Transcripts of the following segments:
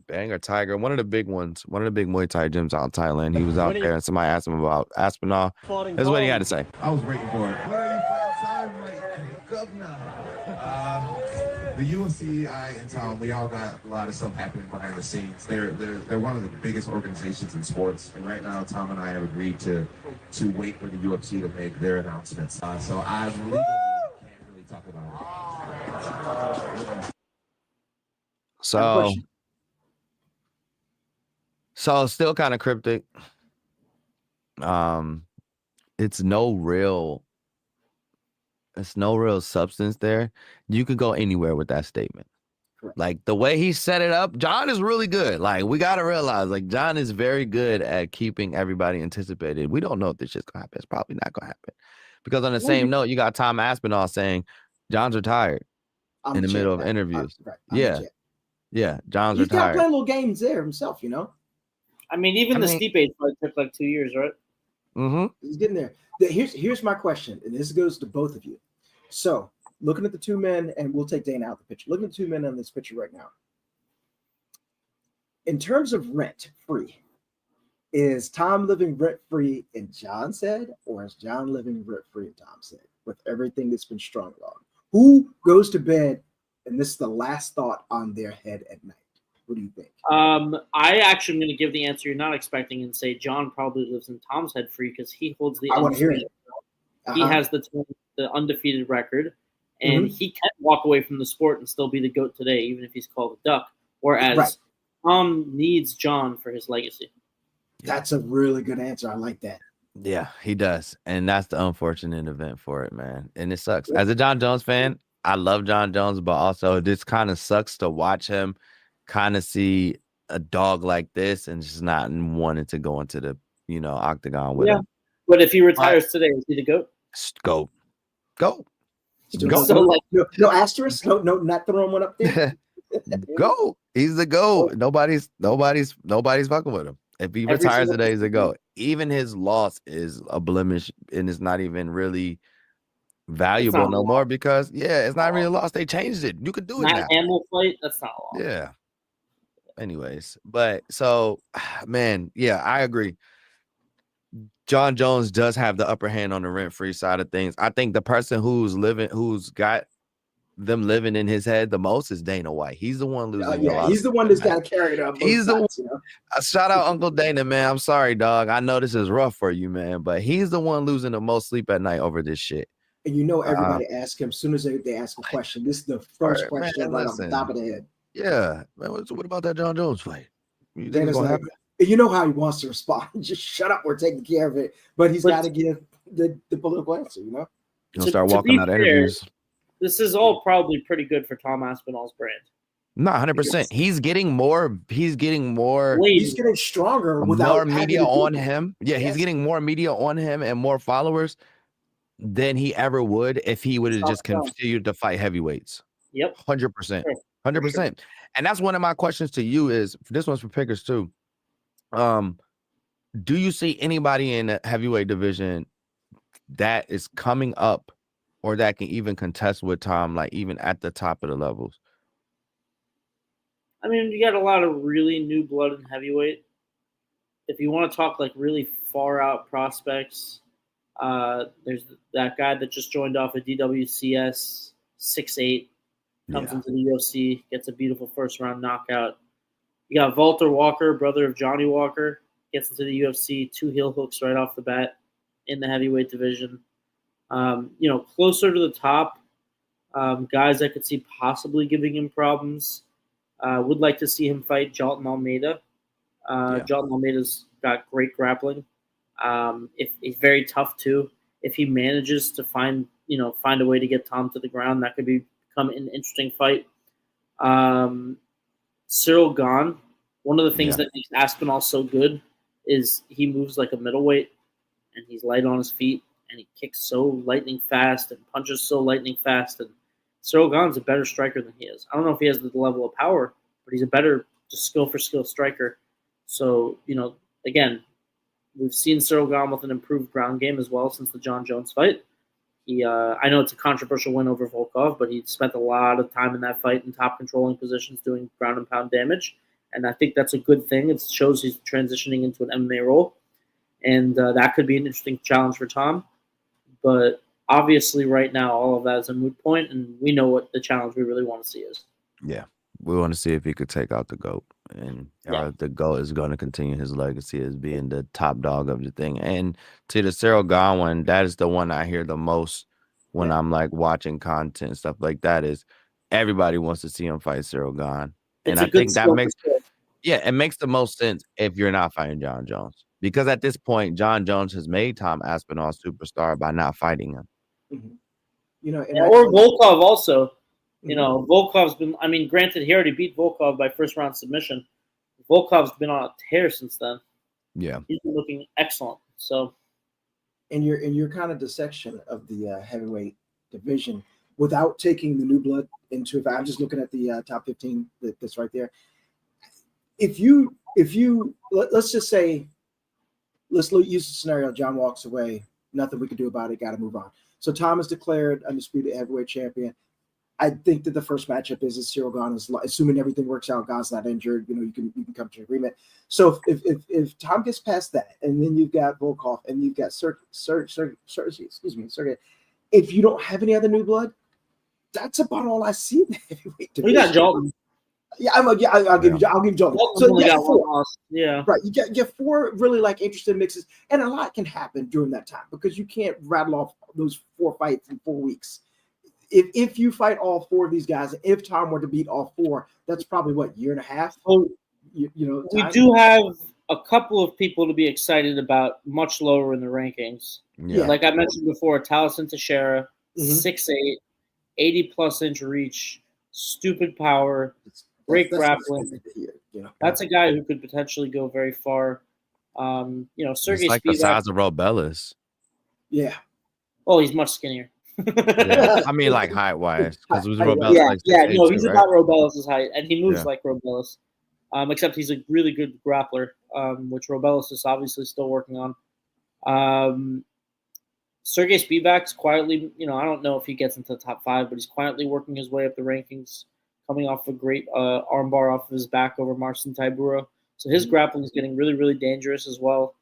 Bang or Tiger, one of the big ones, one of the big Muay Thai gyms out in Thailand. He was out there, and somebody asked him about Aspinall. That's what he had to say. I was waiting for it. Where are you from? Time, like, governor. The UFC in town, we all got a lot of stuff happening behind the scenes. They're one of the biggest organizations in sports, and right now Tom and I have agreed to wait for the UFC to make their announcements. So I legally can't really talk about it. So still kind of cryptic. It's no real substance there. You could go anywhere with that statement. Correct. Like the way he set it up, Jon is really good. Like we got to realize, like Jon is very good at keeping everybody anticipated. We don't know if this shit's gonna happen. It's probably not gonna happen. Because on the same note, you got Tom Aspinall saying Jon's retired in the middle of interviews. Yeah, Jon's retired. He's got playing little games there himself, you know. I mean, even the Stipe fight took like 2 years, right? Mm-hmm. He's getting there. Here's my question, and this goes to both of you. So, looking at the two men, and we'll take Dana out the picture. Looking at the two men on this picture right now. In terms of rent-free, is Tom living rent-free in Jon's head, or is Jon living rent-free in Tom's head with everything that's been strung on? Who goes to bed, and this is the last thought on their head at night? What do you think? I actually am going to give the answer you're not expecting and say Jon probably lives in Tom's head free because he holds the undefeated. He has the undefeated record, and he can walk away from the sport and still be the GOAT today, even if he's called a duck. Whereas Tom needs Jon for his legacy. That's a really good answer. I like that. Yeah, he does, and that's the unfortunate event for it, man. And it sucks. As a Jon Jones fan, I love Jon Jones, but also this kind of sucks to watch him kind of see a dog like this and just not wanting to go into the octagon with him. But if he retires today, is he the GOAT? Go. So like no asterisk, no, not throwing one up there. Go. He's the GOAT. Nobody's fucking with him. If he retires today, he's a GOAT. Even his loss is a blemish, and it's not even really valuable no more because it's not really a loss. They changed it. You could do it now. Animal fight. That's not a loss. Yeah. Anyways, but so, man, I agree. Jon Jones does have the upper hand on the rent-free side of things. I think the person who's got them living in his head the most is Dana White. He's the one losing. He's the one that's got to carry it up. He's the one. Shout out Uncle Dana, man. I'm sorry, dog. I know this is rough for you, man, but he's the one losing the most sleep at night over this shit. And everybody ask him as soon as they ask a question. This is the first question right off the top of the head. Yeah, man. What about that Jon Jones fight? You think it's gonna happen? You know how he wants to respond. Just shut up. We're taking care of it. But he's got to give the political answer. He'll start walking out of interviews. This is all probably pretty good for Tom Aspinall's brand. No, 100%. He's getting more. He's getting stronger with more media on him. Yeah, he's getting more media on him and more followers than he ever would if he would have just continued to fight heavyweights. Yep, 100%. 100%. And that's one of my questions to you is, this one's for pickers too. Do you see anybody in the heavyweight division that is coming up or that can even contest with Tom, like even at the top of the levels? I mean, you got a lot of really new blood in heavyweight. If you want to talk like really far out prospects, there's that guy that just joined off of DWCS, 6'8", comes into the UFC, gets a beautiful first round knockout. You got Walter Walker, brother of Johnny Walker, gets into the UFC, 2 heel hooks right off the bat in the heavyweight division. Closer to the top, guys I could see possibly giving him problems. Would like to see him fight Jalton Almeida. Jalton Almeida's got great grappling. If he's very tough too. If he manages to find a way to get Tom to the ground, that could become an interesting fight. Cyril Gane, one of the things that makes Aspinall so good is he moves like a middleweight, and he's light on his feet, and he kicks so lightning fast and punches so lightning fast. And Cyril Gane's a better striker than he is. I don't know if he has the level of power, but he's a better just skill for skill striker. So, again, we've seen Cyril Gane with an improved ground game as well since the Jon Jones fight. I know it's a controversial win over Volkov, but he spent a lot of time in that fight in top controlling positions doing ground and pound damage. and I think that's a good thing. It shows he's transitioning into an MMA role, and that could be an interesting challenge for Tom. But obviously, right now, all of that is a moot point, and we know what the challenge we really want to see is. Yeah. We want to see if he could take out the GOAT, and or if the GOAT is going to continue his legacy as being the top dog of the thing. And to the Cyril Gahn one, that is the one I hear the most when I'm like watching content and stuff like that. Is everybody wants to see him fight Cyril Gahn, and I think that makes it makes the most sense if you're not fighting Jon Jones, because at this point, Jon Jones has made Tom Aspinall a superstar by not fighting him. Mm-hmm. You know, or Volkov also. You know, Volkov's been, I mean, granted, he already beat Volkov by first round submission. Volkov's been on a tear since then. Yeah. He's been looking excellent. So, in your kind of dissection of the heavyweight division, without taking the new blood into it, I'm just looking at the top 15 that's right there. If you let's just say, let's use the scenario, John walks away, nothing we can do about it, got to move on. So Tom is declared undisputed heavyweight champion. I think that the first matchup is Cyril Gahn, assuming everything works out, Gahn's not injured, you can come to an agreement. So if Tom gets past that, and then you've got Volkov and you've got Sergey, if you don't have any other new blood, that's about all I see in the heavyweight division. We got Jalton. Yeah, I'll give you Jalton. So you got four. Yeah, right. You get four really like interesting mixes, and a lot can happen during that time because you can't rattle off those 4 fights in 4 weeks. If you fight all 4 of these guys, if Tom were to beat all 4, that's probably what, year and a half. So you know, we do have a couple of people to be excited about much lower in the rankings. Yeah. Like I mentioned before, Taliesin Teixeira, 6'8", 80+ inch reach, stupid power, great grappling. That's a guy who could potentially go very far. Sergey Spivak, like the size of Robelis. Yeah. Oh, he's much skinnier. Yeah. I mean, like height wise, because it was Robelis. No, he's about Robelis' height, and he moves like Robelis. Except he's a really good grappler, which Robelis is obviously still working on. Sergey Spivak's quietly, I don't know if he gets into the top 5, but he's quietly working his way up the rankings, coming off a great armbar off of his back over Marcin Tybura. So his grappling is getting really, really dangerous as well.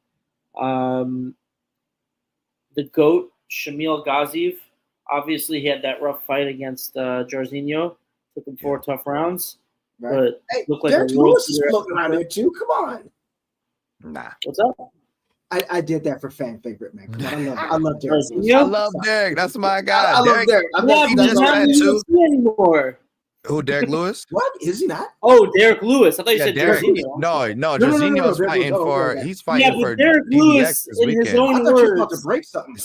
The GOAT, Shamil Gaziev, obviously he had that rough fight against Jairzinho. Took him 4 tough rounds. Right. But looked like Derek Lewis is floating around there too. Come on. Nah. What's up? I did that for fan favorite, man. Come on, I love Derek. I love Derek. That's my guy. I love Derek. I'm not anymore. Who, Derek Lewis? What? Is he not? Oh, Derek Lewis. I thought you said Jairzinho. No. Jairzinho's fighting for. He's fighting for Derek Lewis, DBX this in his weekend. own I thought you were about words, to break something.